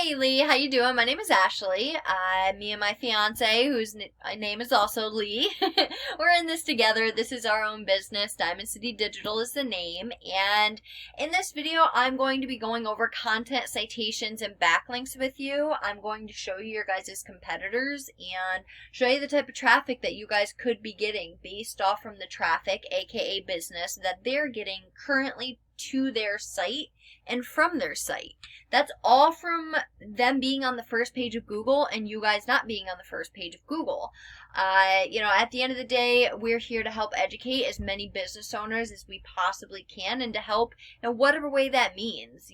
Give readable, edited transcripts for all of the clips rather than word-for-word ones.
Hey Lee, how you doing? My name is Ashley. Me and my fiance, whose name is also Lee, we're in this together. This is our own business. Diamond City Digital is the name. And in this video, I'm going to be going over content citations and backlinks with you. I'm going to show you your guys' competitors and show you the type of traffic that you guys could be getting based off from the traffic, aka business, that they're getting currently to their site and from their site. That's all from them being on the first page of Google and you guys not being on the first page of Google. At the end of the day, we're here to help educate as many business owners as we possibly can and to help in whatever way that means.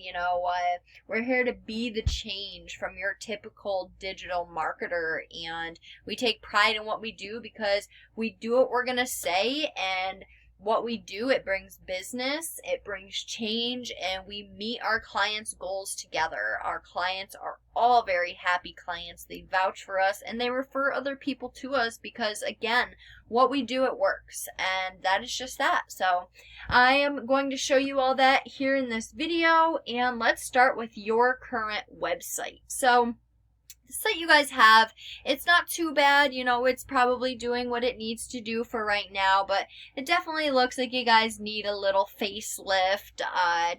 We're here to be the change from your typical digital marketer, and we take pride in what we do because we do what we're going to say, and what we do, it brings business, it brings change, and we meet our clients' goals together. Our clients are all very happy clients. They vouch for us and they refer other people to us because, again, what we do, it works, and that is just that. So I am going to show you all that here in this video, and let's start with your current website. So the site you guys have, it's not too bad. It's probably doing what it needs to do for right now, but it definitely looks like you guys need a little facelift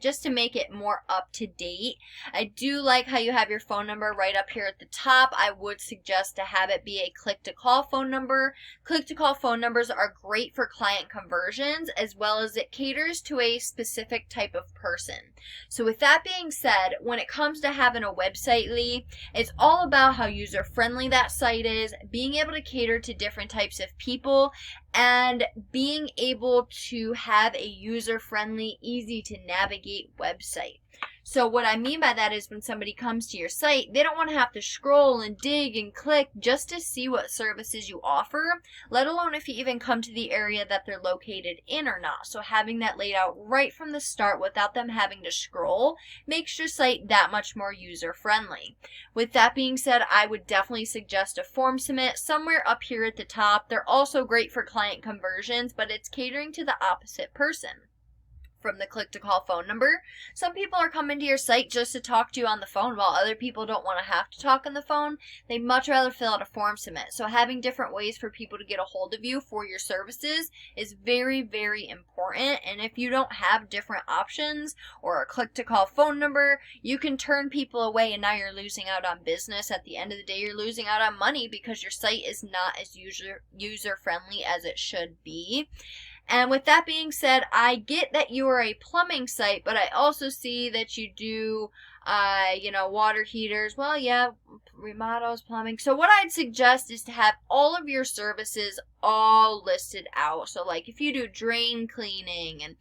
just to make it more up to date. I do like how you have your phone number right up here at the top. I would suggest to have it be a click-to-call phone number. Click-to-call phone numbers are great for client conversions, as well as it caters to a specific type of person. So with that being said, when it comes to having a website, Lee, it's all about how user-friendly that site is, being able to cater to different types of people, and being able to have a user-friendly, easy-to-navigate website. So what I mean by that is when somebody comes to your site, they don't want to have to scroll and dig and click just to see what services you offer, let alone if you even come to the area that they're located in or not. So having that laid out right from the start without them having to scroll makes your site that much more user-friendly. With that being said, I would definitely suggest a form submit somewhere up here at the top. They're also great for client conversions, but it's catering to the opposite person. From the click-to-call phone number, some people are coming to your site just to talk to you on the phone, while other people don't want to have to talk on the phone. They'd much rather fill out a form submit. So having different ways for people to get a hold of you for your services is very, very important. And if you don't have different options or a click-to-call phone number, you can turn people away, and now you're losing out on business. At the end of the day, you're losing out on money because your site is not as user-friendly as it should be. And with that being said, I get that you are a plumbing site, but I also see that you do, water heaters. Well, yeah, remodels, plumbing. So what I'd suggest is to have all of your services all listed out. So like if you do drain cleaning and,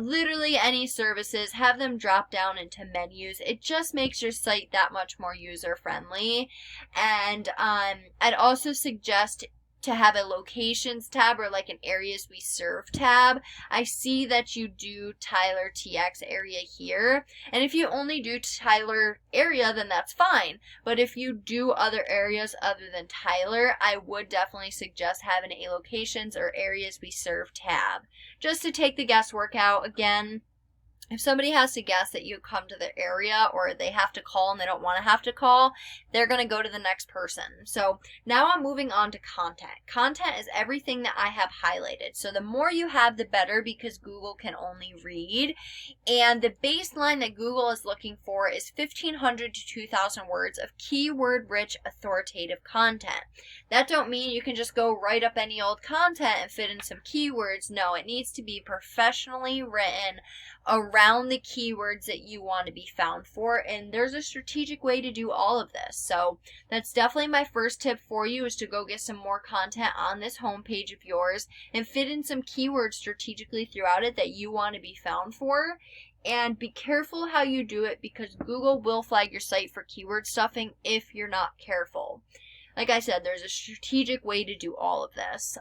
literally any services, have them drop down into menus. It just makes your site that much more user friendly. And I'd also suggest to have a locations tab or like an areas we serve tab. I see that you do Tyler TX area here, and if you only do Tyler area, then that's fine. But if you do other areas other than Tyler, I would definitely suggest having a locations or areas we serve tab just to take the guesswork out. Again, if somebody has to guess that you come to their area or they have to call and they don't want to have to call, they're going to go to the next person. So now I'm moving on to content. Content is everything that I have highlighted. So the more you have, the better, because Google can only read. And the baseline that Google is looking for is 1,500 to 2,000 words of keyword-rich, authoritative content. That don't mean you can just go write up any old content and fit in some keywords. No, it needs to be professionally written around the keywords that you want to be found for, and there's a strategic way to do all of this. So that's definitely my first tip for you, is to go get some more content on this homepage of yours and fit in some keywords strategically throughout it that you want to be found for. And be careful how you do it, because Google will flag your site for keyword stuffing if you're not careful. Like I said, there's a strategic way to do all of this.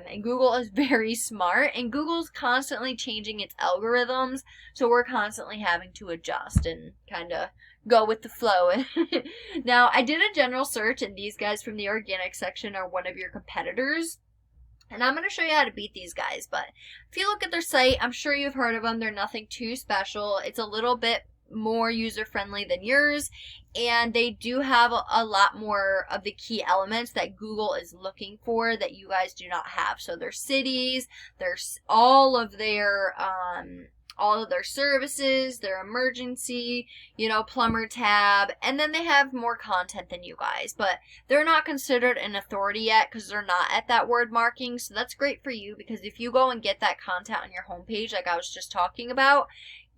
And Google is very smart, and Google's constantly changing its algorithms, so we're constantly having to adjust and kind of go with the flow. Now, I did a general search, and these guys from the organic section are one of your competitors. And I'm going to show you how to beat these guys. But if you look at their site, I'm sure you've heard of them. They're nothing too special. It's a little bit more user-friendly than yours, and they do have a lot more of the key elements that Google is looking for that you guys do not have. So their cities, there's all of their services, their emergency, plumber tab, and then they have more content than you guys, but they're not considered an authority yet because they're not at that word marking. So that's great for you, because if you go and get that content on your homepage like I was just talking about,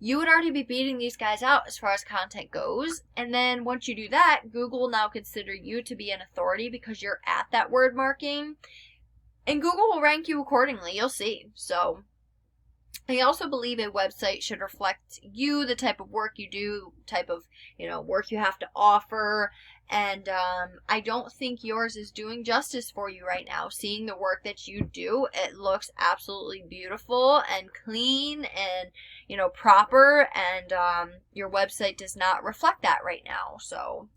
you would already be beating these guys out as far as content goes. And then once you do that, Google will now consider you to be an authority because you're at that word marking, and Google will rank you accordingly. You'll see. So I also believe a website should reflect you, the type of work you do, type of, work you have to offer. And I don't think yours is doing justice for you right now. Seeing the work that you do, it looks absolutely beautiful and clean and, proper. And your website does not reflect that right now. So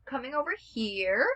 coming over here,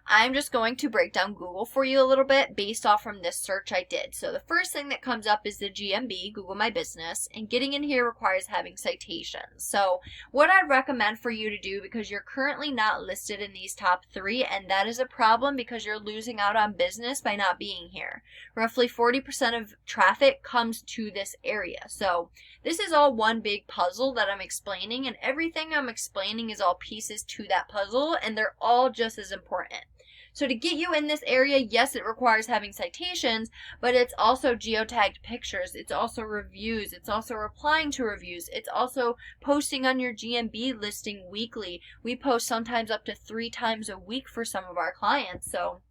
I'm just going to break down Google for you a little bit based off from this search I did. So the first thing that comes up is the GMB, Google My Business, and getting in here requires having citations. So what I'd recommend for you to do, because you're currently not listed in these top 3, and that is a problem because you're losing out on business by not being here. Roughly 40% of traffic comes to this area. So this is all one big puzzle that I'm explaining, and everything I'm explaining is all pieces to that puzzle, and they're all just as important. So to get you in this area, yes, it requires having citations, but it's also geotagged pictures, it's also reviews, it's also replying to reviews, it's also posting on your GMB listing weekly. We post sometimes up to 3 times a week for some of our clients. So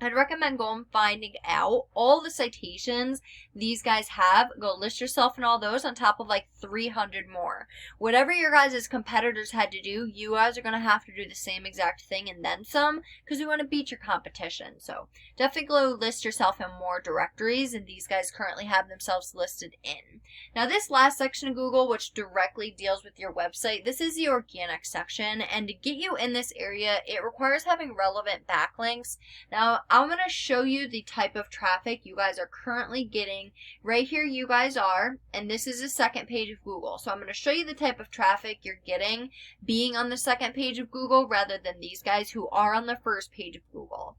I'd recommend going finding out all the citations these guys have. Go list yourself in all those on top of like 300 more. Whatever your guys' competitors had to do, you guys are going to have to do the same exact thing and then some, because we want to beat your competition. So definitely go list yourself in more directories, and these guys currently have themselves listed in. Now this last section of Google, which directly deals with your website, this is the organic section, and to get you in this area, it requires having relevant backlinks. Now I'm going to show you the type of traffic you guys are currently getting. Right here you guys are, and this is the second page of Google. So I'm going to show you the type of traffic you're getting being on the second page of Google rather than these guys who are on the first page of Google.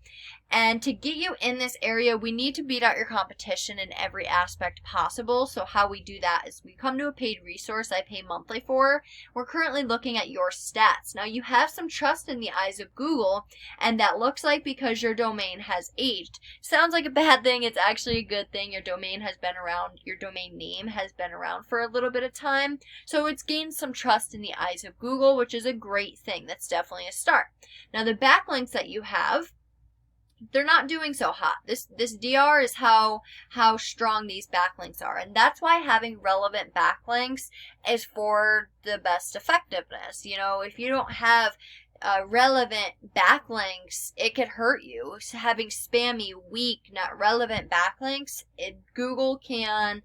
And to get you in this area, we need to beat out your competition in every aspect possible. So how we do that is we come to a paid resource I pay monthly for. We're currently looking at your stats. Now you have some trust in the eyes of Google, and that looks like because your domain has aged. Sounds like a bad thing. It's actually a good thing. Your domain has been around, your domain name has been around for a little bit of time. So it's gained some trust in the eyes of Google, which is a great thing. That's definitely a start. Now the backlinks that you have, they're not doing so hot. This DR is how strong these backlinks are. And that's why having relevant backlinks is for the best effectiveness. If you don't have relevant backlinks, it could hurt you. So having spammy, weak, not relevant backlinks, Google can...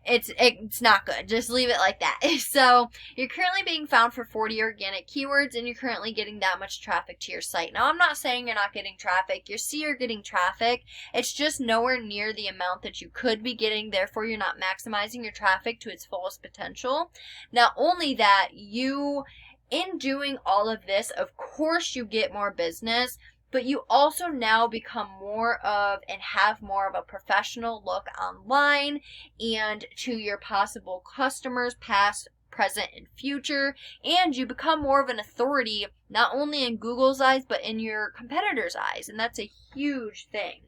It's not good. Just leave it like that. So you're currently being found for 40 organic keywords, and you're currently getting that much traffic to your site. Now I'm not saying you're not getting traffic. You're getting traffic. It's just nowhere near the amount that you could be getting. Therefore, you're not maximizing your traffic to its fullest potential. Not only that, in doing all of this, of course you get more business, but you also now become more of and have more of a professional look online and to your possible customers, past, present, and future, and you become more of an authority not only in Google's eyes but in your competitors' eyes, and that's a huge thing.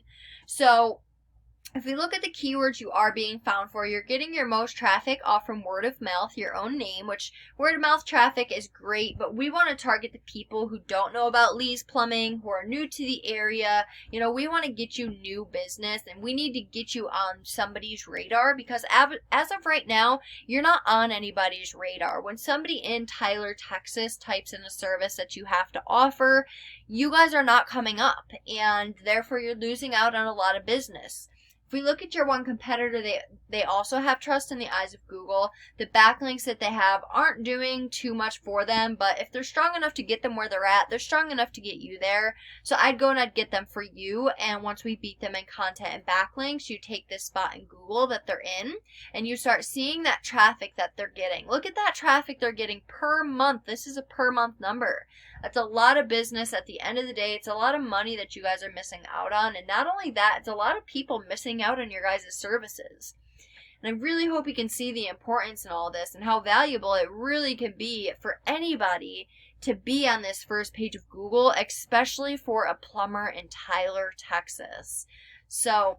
So if we look at the keywords you are being found for, you're getting your most traffic off from word of mouth, your own name, which word of mouth traffic is great, but we want to target the people who don't know about Lee's Plumbing, who are new to the area. We want to get you new business, and we need to get you on somebody's radar, because as of right now, you're not on anybody's radar. When somebody in Tyler, Texas types in a service that you have to offer, you guys are not coming up, and therefore you're losing out on a lot of business. If we look at your one competitor, they also have trust in the eyes of Google. The backlinks that they have aren't doing too much for them, but if they're strong enough to get them where they're at, they're strong enough to get you there. So I'd go and I'd get them for you, and once we beat them in content and backlinks, you take this spot in Google that they're in, and you start seeing that traffic that they're getting. Look at that traffic they're getting per month. This is a per month number. That's a lot of business. At the end of the day, it's a lot of money that you guys are missing out on. And not only that, it's a lot of people missing out on your guys' services. And I really hope you can see the importance in all this and how valuable it really can be for anybody to be on this first page of Google, especially for a plumber in Tyler, Texas. So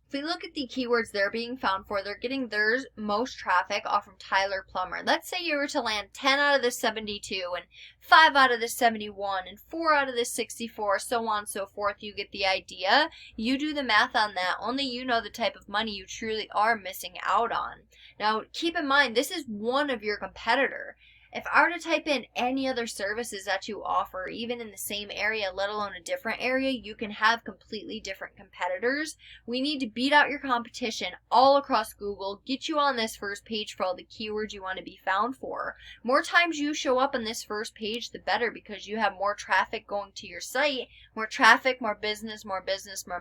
if we look at the keywords they're being found for, they're getting their most traffic off from Tyler Plumber. Let's say you were to land 10 out of the 72 and 5 out of the 71 and 4 out of the 64, so on and so forth. You get the idea. You do the math on that. Only you know the type of money you truly are missing out on. Now, keep in mind, this is one of your competitor. If I were to type in any other services that you offer, even in the same area, let alone a different area, you can have completely different competitors. We need to beat out your competition all across Google, get you on this first page for all the keywords you want to be found for. More times you show up on this first page, the better, because you have more traffic going to your site. More traffic, more business, more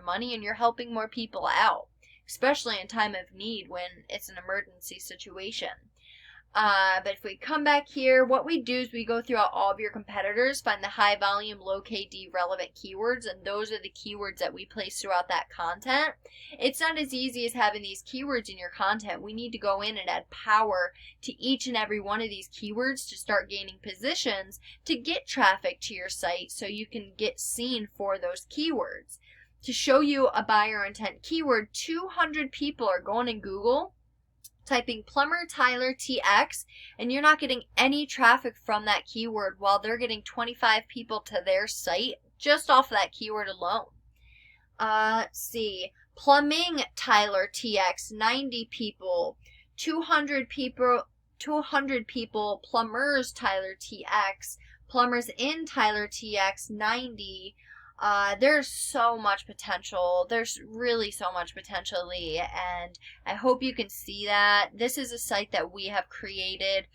money, and you're helping more people out, especially in time of need when it's an emergency situation. But if we come back here, what we do is we go throughout all of your competitors, find the high volume, low KD relevant keywords, and those are the keywords that we place throughout that content. It's not as easy as having these keywords in your content. We need to go in and add power to each and every one of these keywords to start gaining positions to get traffic to your site so you can get seen for those keywords. To show you a buyer intent keyword, 200 people are going in Google, typing plumber Tyler TX, and you're not getting any traffic from that keyword while they're getting 25 people to their site just off that keyword alone. Let's see. Plumbing Tyler TX, 90 people. 200 people, plumbers Tyler TX. Plumbers in Tyler TX, 90. There's so much potential. There's really so much potential, Lee, and I hope you can see that. This is a site that we have created.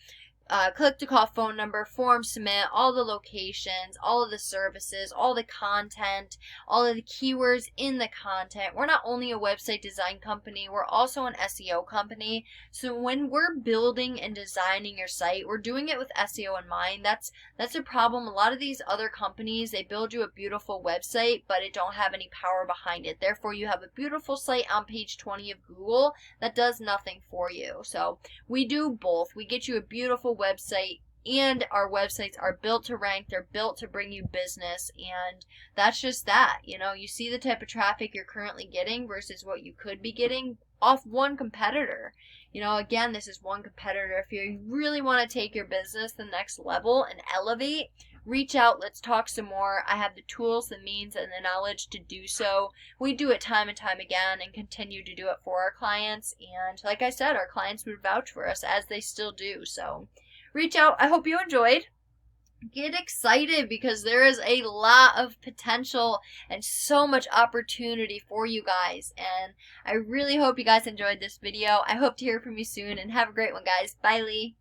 Click to call phone number, form submit, all the locations, all of the services, all the content, all of the keywords in the content. We're not only a website design company, we're also an SEO company. So when we're building and designing your site, we're doing it with SEO in mind. That's a problem. A lot of these other companies, they build you a beautiful website, but it don't have any power behind it. Therefore, you have a beautiful site on page 20 of Google that does nothing for you. So we do both. We get you a beautiful website, and our websites are built to rank. They're built to bring you business, and that's just that. You know, you see the type of traffic you're currently getting versus what you could be getting off one competitor. You know, again, this is one competitor. If you really want to take your business to the next level and elevate, reach out. Let's talk some more. I have the tools, the means, and the knowledge to do so. We do it time and time again and continue to do it for our clients. And like I said, our clients would vouch for us, as they still do. So reach out. I hope you enjoyed. Get excited, because there is a lot of potential and so much opportunity for you guys. And I really hope you guys enjoyed this video. I hope to hear from you soon, and have a great one, guys. Bye, Lee.